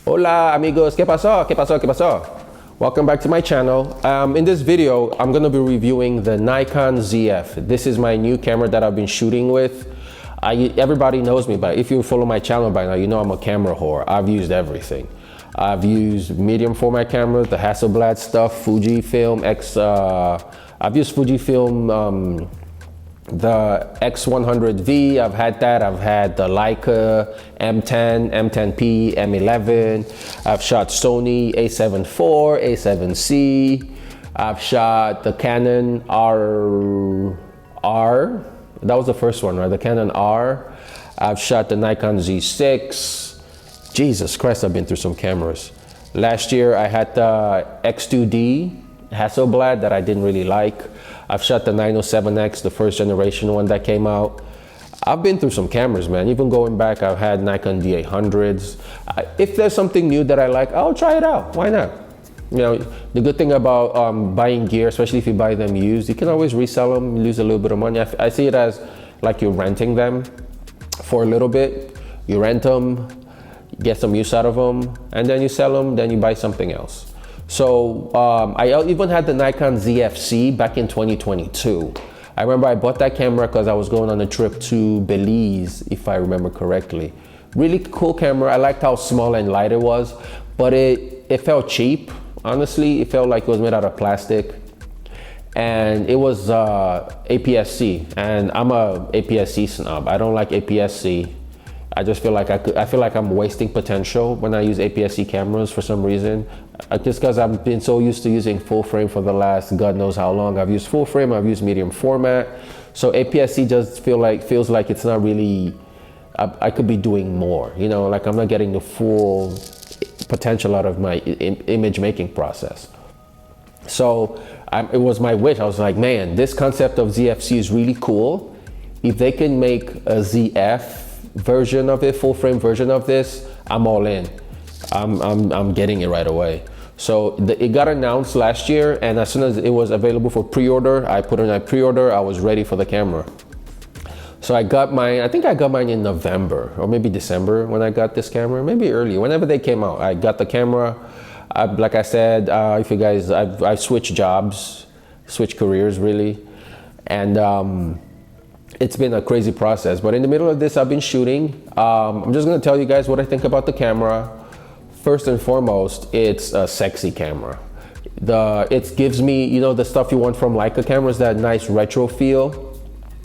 Hola amigos, ¿qué pasó? ¿Qué pasó? ¿Qué pasó? Welcome back to my channel. In this video, I'm gonna be reviewing the Nikon ZF. This is my new camera that I've been shooting with. Everybody knows me, but if you follow my channel by now, you know I'm a camera whore. I've used everything. I've used medium format cameras, the Hasselblad stuff, Fujifilm I've used Fujifilm, the X100V, I've had that. I've had the Leica M10, M10P, M11. I've shot Sony A7 IV, A7C. I've shot the Canon R. That was the first one, right? The Canon R. I've shot the Nikon Z6. Jesus Christ, I've been through some cameras. Last year I had the X2D Hasselblad that I didn't really like. I've shot the 907X, the first generation one that came out. I've been through some cameras, man. Even going back, I've had Nikon D800s. If there's something new that I like, I'll try it out. Why not? You know, the good thing about buying gear, especially if you buy them used, you can always resell them, lose a little bit of money. I see it as like you're renting them for a little bit. You rent them, get some use out of them, and then you sell them, then you buy something else. So I even had the Nikon ZF back in 2022. I remember I bought that camera because I was going on a trip to Belize, if I remember correctly. Really cool camera. I liked how small and light it was, but it felt cheap. Honestly, it felt like it was made out of plastic. And it was APS-C, and I'm a APS-C snob. I don't like APS-C. I just feel like I feel like I'm wasting potential when I use APS-C cameras for some reason. Just because I've been so used to using full frame for the last God knows how long. I've used full frame, I've used medium format. So APS-C just feels like it's not really, I could be doing more. You know, like I'm not getting the full potential out of my image making process. So it was my wish. I was like, man, this concept of ZFC is really cool. If they can make a ZF version of it, full frame version of this, I'm all in. I'm getting it right away. So it got announced last year, and as soon as it was available for pre-order, I put in a pre-order. I was ready for the camera. So I got mine, I think I got mine in November or maybe December when I got this camera, maybe early, whenever they came out. I got the camera. Like I said, if you guys, I've switched jobs, switched careers really. And it's been a crazy process, but in the middle of this, I've been shooting. I'm just gonna tell you guys what I think about the camera. First and foremost, it's a sexy camera. It gives me, you know, the stuff you want from Leica cameras, that nice retro feel.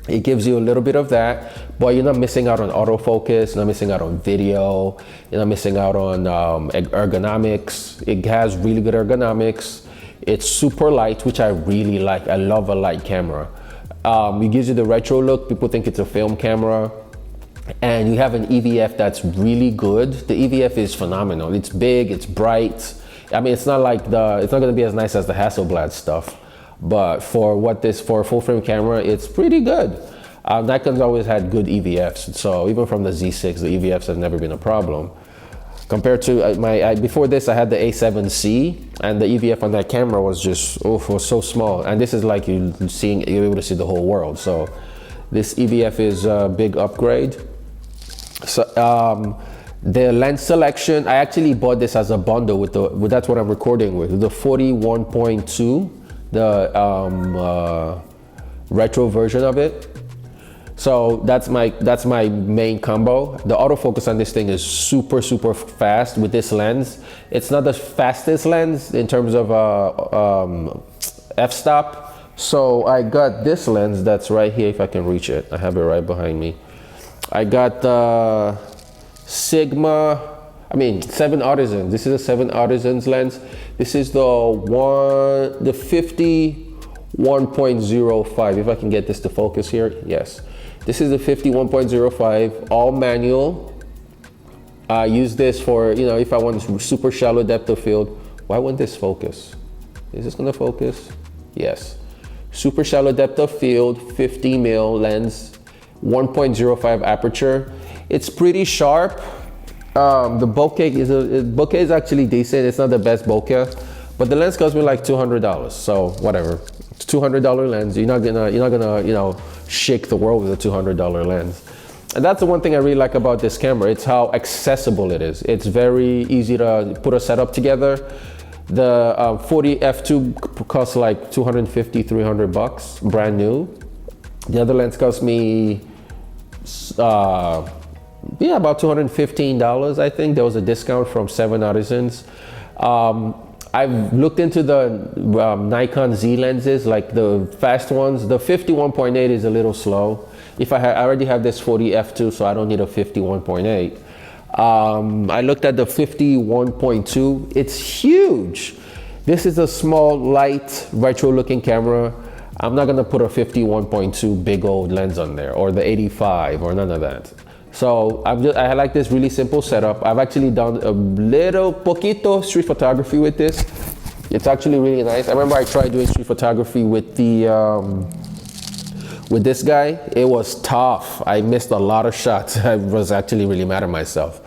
It gives you a little bit of that, but you're not missing out on autofocus, you're not missing out on video, you're not missing out on ergonomics. It has really good ergonomics. It's super light, which I really like. I love a light camera. It gives you the retro look. People think it's a film camera. And you have an EVF that's really good. The EVF is phenomenal. It's big, it's bright. I mean, it's not gonna be as nice as the Hasselblad stuff, but for a full frame camera, it's pretty good. Nikon's always had good EVFs. So even from the Z6, the EVFs have never been a problem. Compared to before this, I had the A7C, and the EVF on that camera was just, was so small. And this is like you're able to see the whole world. So this EVF is a big upgrade. So the lens selection, I actually bought this as a bundle with that's what I'm recording with, the 41.2, the retro version of it. So that's my main combo. The autofocus on this thing is super fast with this lens. It's not the fastest lens in terms of f-stop. So I got this lens that's right here, if I can reach it. I have it right behind me. I got the Sigma, 7 Artisans. This is a 7 Artisans lens. This is the 51.05. If I can get this to focus here, yes. This is the 51.05, all manual. I use this for, you know, if I want super shallow depth of field. Why won't this focus? Is this gonna focus? Yes. Super shallow depth of field, 50mm lens, 1.05 aperture. It's pretty sharp. The bokeh is actually decent. It's not the best bokeh, but the lens cost me like $200. So whatever, it's $200 lens. You're not gonna, you know, shake the world with a $200 lens. And that's the one thing I really like about this camera. It's how accessible it is. It's very easy to put a setup together. The 40 f2 costs like 250, 300 bucks, brand new. The other lens cost me, yeah, about $215, I think. There was a discount from 7 Artisans. I've looked into the Nikon Z lenses, like the fast ones. The 51.8 is a little slow. I already have this 40 f2, so I don't need a 51.8. I looked at the 51.2. It's huge. This is a small, light, retro-looking camera. I'm not gonna put a 51.2 big old lens on there, or the 85, or none of that. So I like this really simple setup. I've actually done a little poquito street photography with this. It's actually really nice. I remember I tried doing street photography with the with this guy. It was tough. I missed a lot of shots. I was actually really mad at myself.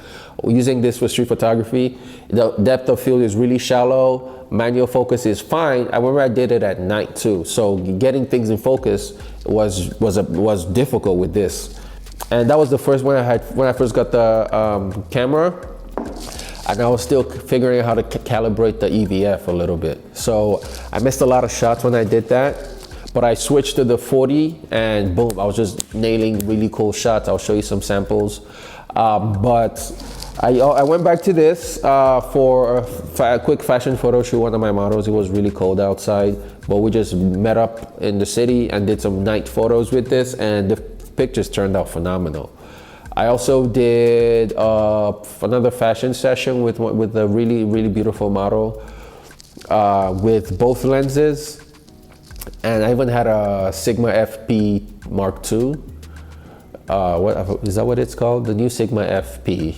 Using this for street photography, the depth of field is really shallow. Manual focus is fine. I remember I did it at night too. So getting things in focus was difficult with this. And that was the first one I had when I first got the camera, and I was still figuring out how to calibrate the EVF a little bit. So I missed a lot of shots when I did that, but I switched to the 40 and boom, I was just nailing really cool shots. I'll show you some samples. But I went back to this for a quick fashion photo shoot, one of my models. It was really cold outside, but we just met up in the city and did some night photos with this, and the pictures turned out phenomenal. I also did another fashion session with a really beautiful model with both lenses, and I even had a Sigma FP Mark II. What is that? What it's called? The new Sigma FP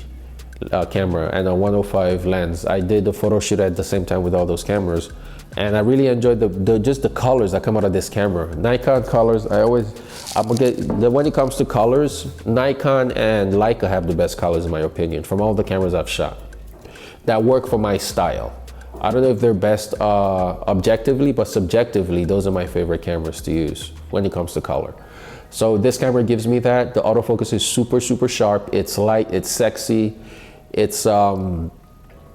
camera and a 105 lens. I did the photo shoot at the same time with all those cameras, and I really enjoyed just the colors that come out of this camera. Nikon colors. When it comes to colors, Nikon and Leica have the best colors in my opinion from all the cameras I've shot that work for my style. I don't know if they're best objectively, but subjectively, those are my favorite cameras to use when it comes to color. So this camera gives me that. The autofocus is super sharp. It's light, it's sexy, it's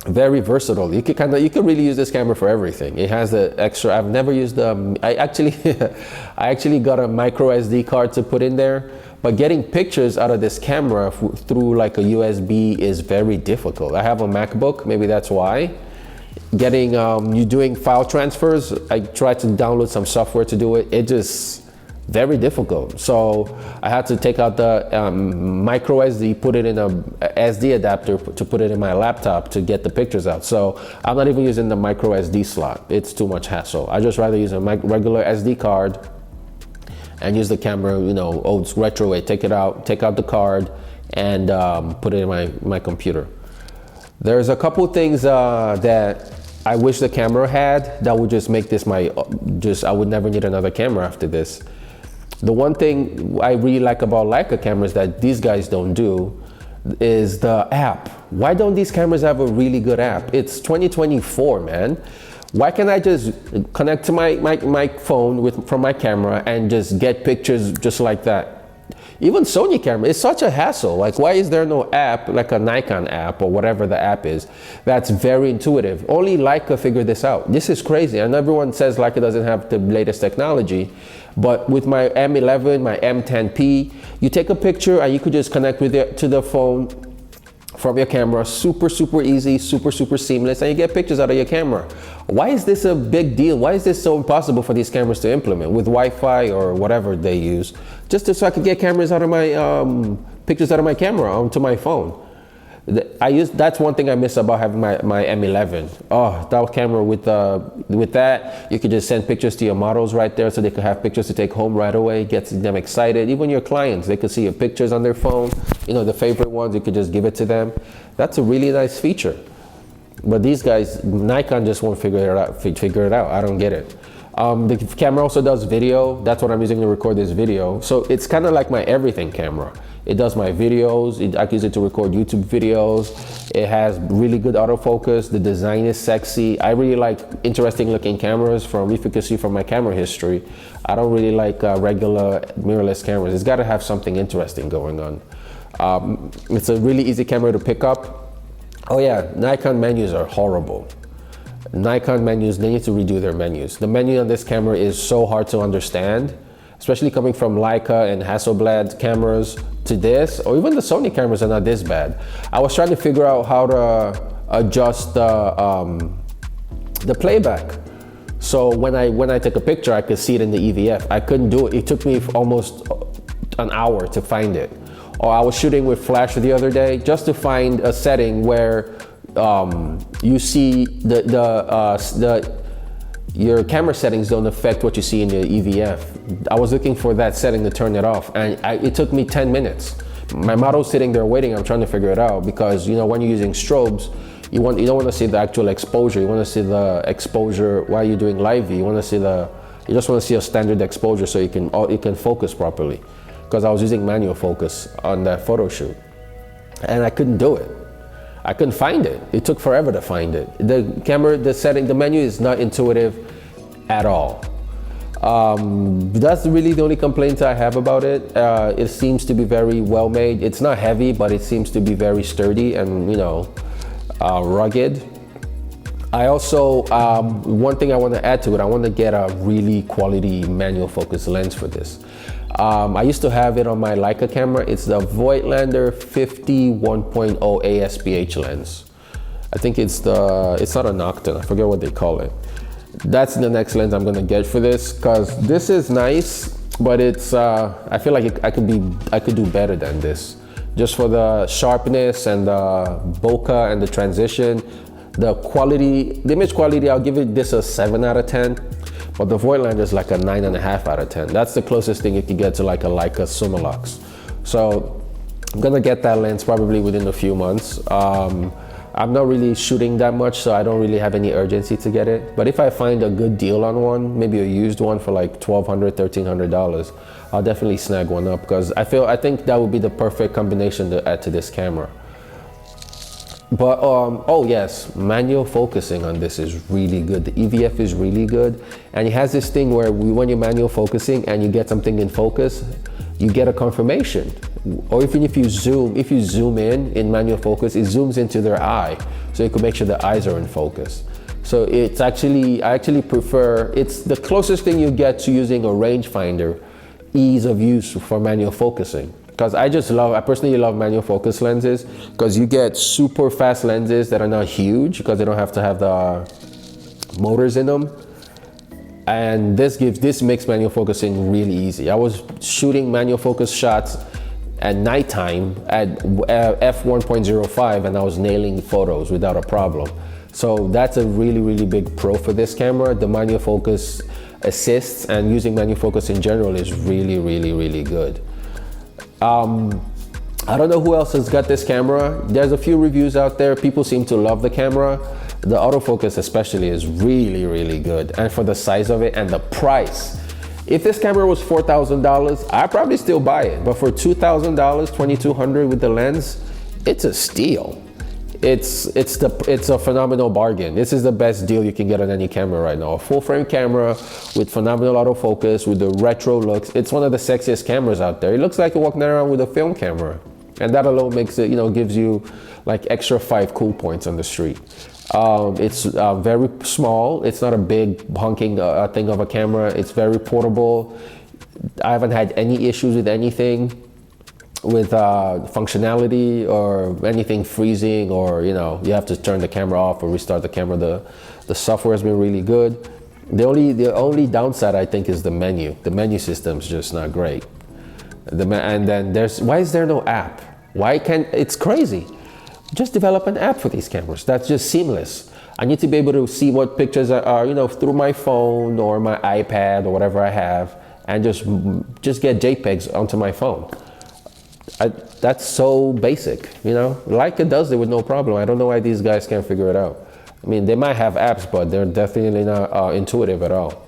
very versatile. You can really use this camera for everything. It has the extra. I've never used I actually got a micro SD card to put in there, but getting pictures out of this camera through like a USB is very difficult. I have a MacBook, maybe that's why. Getting you doing file transfers, I tried to download some software to do it. It just very difficult. So I had to take out the micro SD, put it in a SD adapter to put it in my laptop to get the pictures out. So I'm not even using the micro SD slot. It's too much hassle. I just rather use a regular SD card and use the camera, you know, old retro way. Take it out, take out the card, and put it in my computer. There's a couple things that I wish the camera had that would just make this I would never need another camera after this. The one thing I really like about Leica cameras that these guys don't do is the app. Why don't these cameras have a really good app? It's 2024, man. Why can't I just connect to my phone from my camera and just get pictures just like that? Even Sony camera, it's such a hassle. Like, why is there no app, like a Nikon app or whatever the app is, that's very intuitive? Only Leica figured this out. This is crazy. And everyone says Leica doesn't have the latest technology. But with my M11, my M10P, you take a picture and you could just connect with it to the phone from your camera. Super easy, super seamless, and you get pictures out of your camera. Why is this a big deal? Why is this so impossible for these cameras to implement with Wi-Fi or whatever they use? Just so I could get cameras out of my pictures out of my camera onto my phone. That's one thing I miss about having my M11. Oh, that camera with that, you could just send pictures to your models right there, so they could have pictures to take home right away. Gets them excited. Even your clients, they could see your pictures on their phone. You know, the favorite ones, you could just give it to them. That's a really nice feature. But these guys, Nikon just won't figure it out. I don't get it. The camera also does video. That's what I'm using to record this video. So it's kind of like my everything camera. It does my videos. I use it to record YouTube videos. It has really good autofocus. The design is sexy. I really like interesting looking cameras. If you can see from my camera history, I don't really like regular mirrorless cameras. It's got to have something interesting going on. It's a really easy camera to pick up. Oh yeah, Nikon menus are horrible. Nikon menus, they need to redo their menus. The menu on this camera is so hard to understand, especially coming from Leica and Hasselblad cameras to this, or even the Sony cameras are not this bad. I was trying to figure out how to adjust the playback. So when I took a picture, I could see it in the EVF. I couldn't do it. It took me almost an hour to find it. Or I was shooting with flash the other day just to find a setting where you see your camera settings don't affect what you see in the EVF. I was looking for that setting to turn it off, and it took me 10 minutes. My model's sitting there waiting. I'm trying to figure it out because, you know, when you're using strobes, you don't want to see the actual exposure. You want to see the exposure while you're doing live view. You just want to see a standard exposure so you can focus properly. Because I was using manual focus on that photo shoot, and I couldn't do it. I couldn't find it. It took forever to find it. The camera, the menu is not intuitive at all. That's really the only complaint I have about it. It seems to be very well made. It's not heavy, but it seems to be very sturdy and, you know, rugged. I also, one thing I want to add to it, I want to get a really quality manual focus lens for this. I used to have it on my Leica camera. It's the Voigtlander 50 1.0 ASPH lens. I think it's not a Nocton, I forget what they call it. That's the next lens I'm gonna get for this, because this is nice, but it's I feel like I could do better than this. Just for the sharpness and the bokeh and the transition, the quality, the image quality, I'll give it this a 7 out of 10. But the Voigtlander is like a 9.5 out of 10. That's the closest thing you can get to like a Leica Summilux. So I'm gonna get that lens probably within a few months. I'm not really shooting that much, so I don't really have any urgency to get it. But if I find a good deal on one, maybe a used one for like $1,200, $1,300, I'll definitely snag one up, because I think that would be the perfect combination to add to this camera. But oh yes, manual focusing on this is really good. The EVF is really good, and it has this thing where when you're manual focusing and you get something in focus, you get a confirmation. Or even if you zoom in manual focus, it zooms into their eye, so you can make sure the eyes are in focus. So I actually prefer, it's the closest thing you get to using a rangefinder ease of use for manual focusing. Because I personally love manual focus lenses, because you get super fast lenses that are not huge because they don't have to have the motors in them. And this makes manual focusing really easy. I was shooting manual focus shots at nighttime at f1.05, and I was nailing photos without a problem. So that's a really, really big pro for this camera. The manual focus assists, and using manual focus in general is really, really, really good. I don't know who else has got this camera. There's a few reviews out there. People seem to love the camera. The autofocus especially is really, really good. And for the size of it and the price. If this camera was $4,000, I'd probably still buy it. But for $2,000, $2,200 with the lens, it's a steal. It's a phenomenal bargain. This is the best deal you can get on any camera right now. A full frame camera with phenomenal autofocus, with the retro looks. It's one of the sexiest cameras out there. It looks like you're walking around with a film camera. And that alone makes it, gives you like extra 5 cool points on the street. It's very small. It's not a big honking thing of a camera. It's very portable. I haven't had any issues with anything, with functionality or anything freezing, or you have to turn the camera off or restart the camera. The software has been really good. The only downside, I think, is the menu. The menu system's just not great. And then why is there no app? It's crazy. Just develop an app for these cameras that's just seamless. I need to be able to see what pictures are through my phone or my iPad or whatever I have, and just get JPEGs onto my phone. That's so basic, Leica does it with no problem. I don't know why these guys can't figure it out. I mean, they might have apps, but they're definitely not intuitive at all.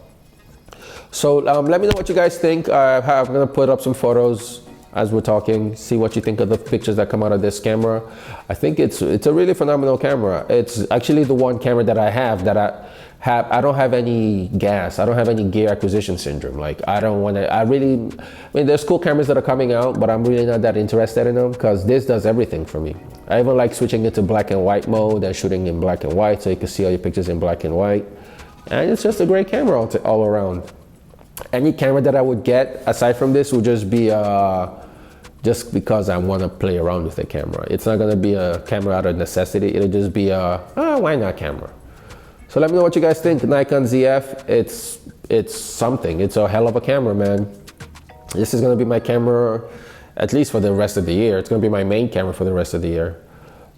So let me know what you guys think. I'm gonna put up some photos as we're talking, see what you think of the pictures that come out of this camera. I think it's a really phenomenal camera. It's actually the one camera that I have that I don't have any gas. I don't have any gear acquisition syndrome. Like I mean, there's cool cameras that are coming out, but I'm really not that interested in them because this does everything for me. I even like switching it to black and white mode and shooting in black and white so you can see all your pictures in black and white. And it's just a great camera all around. Any camera that I would get aside from this would just be just because I want to play around with the camera. It's not going to be a camera out of necessity. It'll just be a why not camera. So let me know what you guys think. Nikon ZF, it's something. It's a hell of a camera, man. This is going to be my camera at least for the rest of the year. It's going to be my main camera for the rest of the year.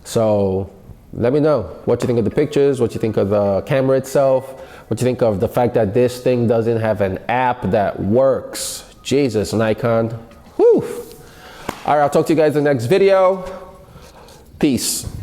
So let me know what you think of the pictures, what you think of the camera itself, what you think of the fact that this thing doesn't have an app that works. Jesus, Nikon. Whew. All right, I'll talk to you guys in the next video. Peace.